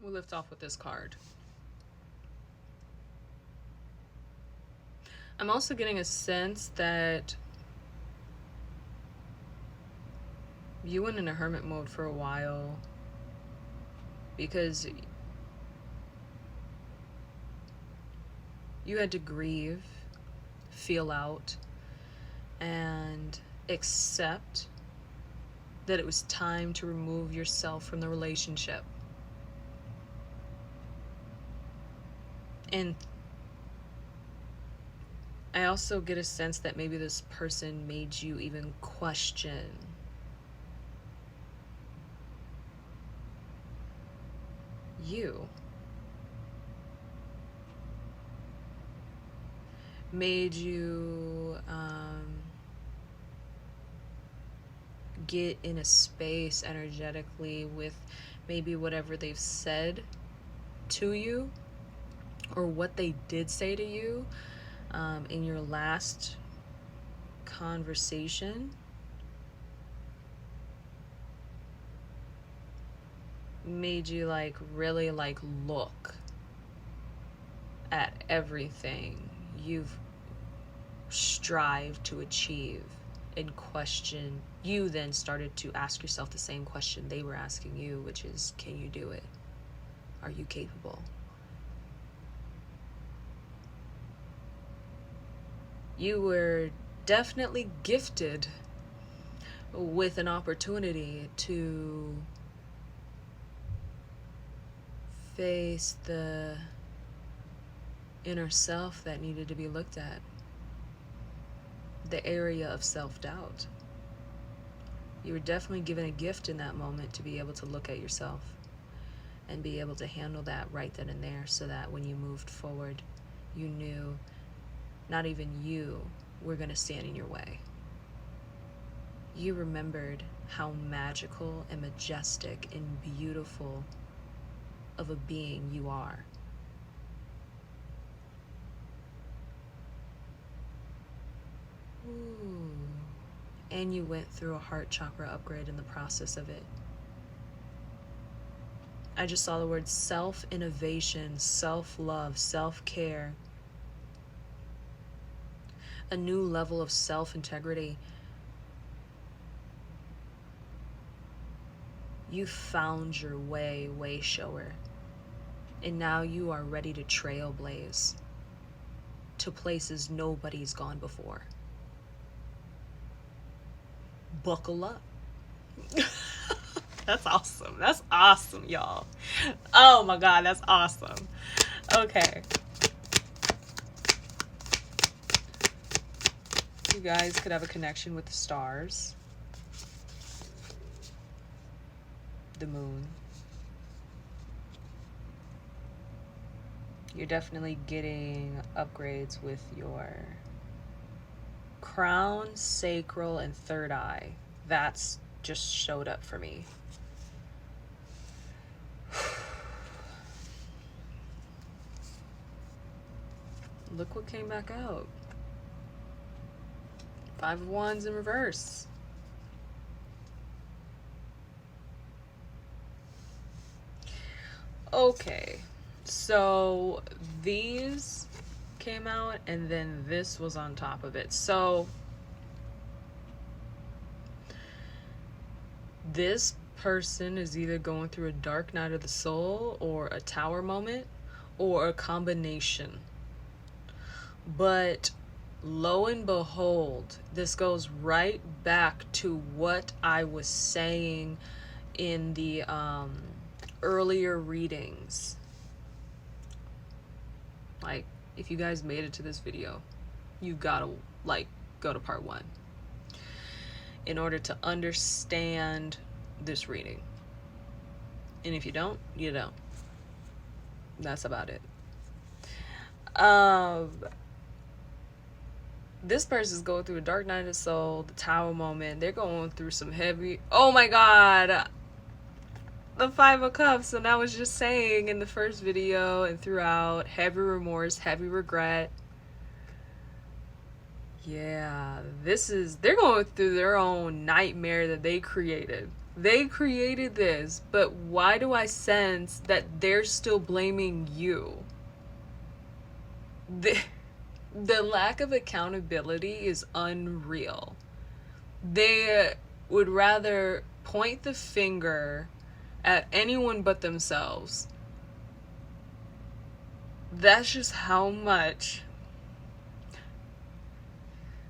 We'll lift off with this card. I'm also getting a sense that you went in a hermit mode for a while because you had to grieve, feel out, and accept that it was time to remove yourself from the relationship. And I also get a sense that maybe this person made you even question you. Made you get in a space energetically with maybe whatever they've said to you or what they did say to you in your last conversation. Made you like really like look at everything you've strived to achieve and question. You then started to ask yourself the same question they were asking you, which is, can you do it? Are you capable? You were definitely gifted with an opportunity to face the inner self that needed to be looked at, the area of self-doubt. You were definitely given a gift in that moment to be able to look at yourself and be able to handle that right then and there, so that when you moved forward, you knew not even you were going to stand in your way. You remembered how magical and majestic and beautiful of a being you are. Ooh. And you went through a heart chakra upgrade in the process of it. I just saw the word self-innovation, self-love, self-care, a new level of self-integrity. You found your way shower. And now you are ready to trailblaze to places nobody's gone before. Buckle up. That's awesome. That's awesome, y'all. Oh my God, that's awesome. Okay. You guys could have a connection with the stars, the moon. You're definitely getting upgrades with your crown, sacral, and third eye. That's just showed up for me. Look what came back out. 5 of Wands in reverse. Okay, so these came out and then this was on top of it. So this person is either going through a dark night of the soul or a tower moment or a combination. But lo and behold, this goes right back to what I was saying in the earlier readings. Like, if you guys made it to this video, you gotta like go to part 1 in order to understand this reading. And if you don't, you don't. That's about it. This person's going through a dark night of the soul, the tower moment. They're going through some heavy, oh my God, the 5 of Cups. And I was just saying in the first video and throughout, heavy remorse, heavy regret. Yeah, they're going through their own nightmare that they created. They created this, but why do I sense that they're still blaming you? The lack of accountability is unreal. They would rather point the finger at anyone but themselves. That's just how much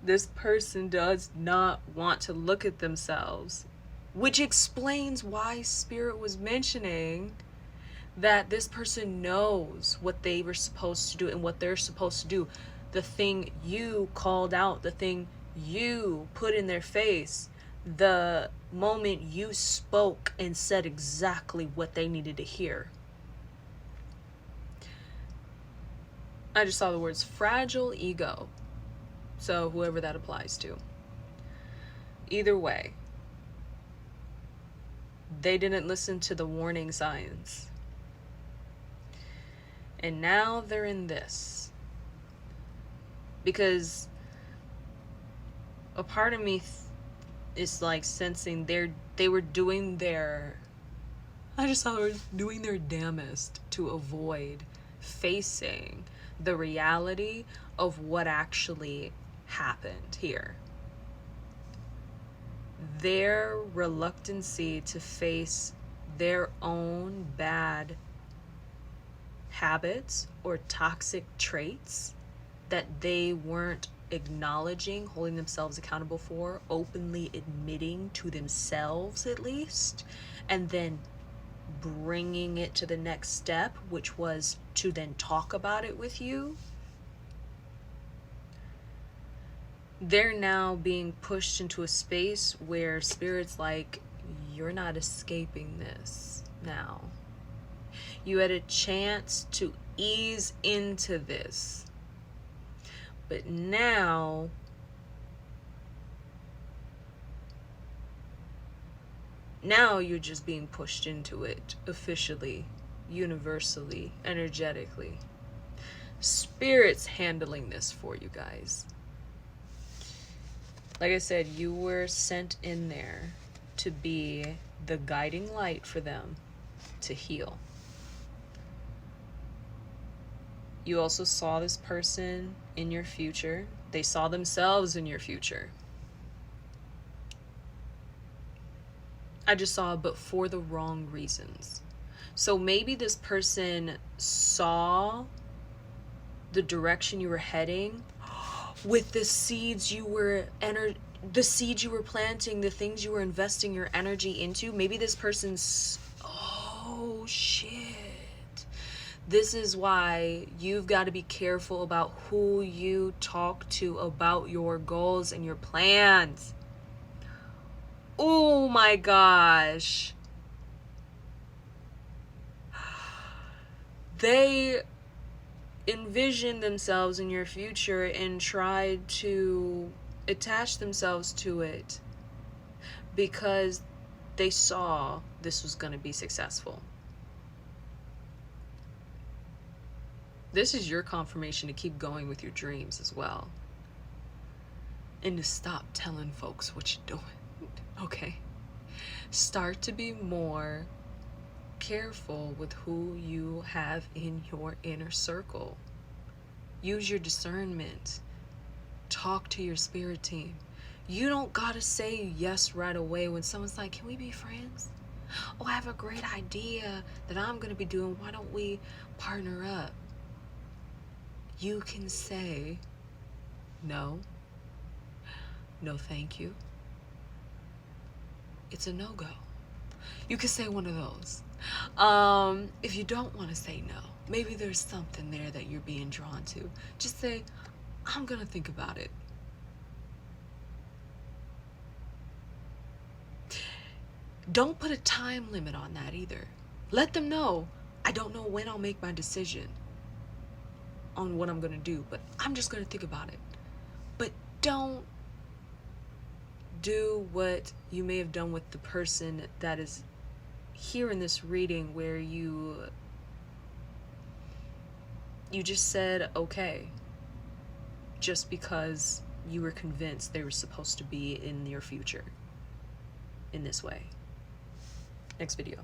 this person does not want to look at themselves, which explains why Spirit was mentioning that this person knows what they were supposed to do and what they're supposed to do. The thing you called out, the thing you put in their face, the moment you spoke and said exactly what they needed to hear. I just saw the words fragile ego. So whoever that applies to. Either way, they didn't listen to the warning signs. And now they're in this. Because a part of me is like sensing they were doing their, I just saw they were doing their damnedest to avoid facing the reality of what actually happened here. Their reluctancy to face their own bad habits or toxic traits that they weren't acknowledging, holding themselves accountable for, openly admitting to themselves at least, and then bringing it to the next step, which was to then talk about it with you. They're now being pushed into a space where Spirit's like, you're not escaping this now. You had a chance to ease into this. But now you're just being pushed into it officially, universally, energetically. Spirit's handling this for you guys. Like I said, you were sent in there to be the guiding light for them to heal. You also saw this person in your future. They saw themselves in your future. I just saw, but for the wrong reasons. So maybe this person saw the direction you were heading with the seeds you were planting, the things you were investing your energy into. Maybe this person's, oh shit. This is why you've got to be careful about who you talk to about your goals and your plans. Oh my gosh. They envisioned themselves in your future and tried to attach themselves to it because they saw this was going to be successful. This is your confirmation to keep going with your dreams as well. And to stop telling folks what you're doing. Okay? Start to be more careful with who you have in your inner circle. Use your discernment. Talk to your spirit team. You don't gotta say yes right away when someone's like, can we be friends? Oh, I have a great idea that I'm gonna be doing. Why don't we partner up? You can say no, no thank you. It's a no-go. You can say one of those. If you don't want to say no, maybe there's something there that you're being drawn to. Just say, I'm gonna think about it. Don't put a time limit on that either. Let them know, I don't know when I'll make my decision on what I'm gonna do, but I'm just gonna think about it. But don't do what you may have done with the person that is here in this reading, where you just said okay just because you were convinced they were supposed to be in your future in this way. next video.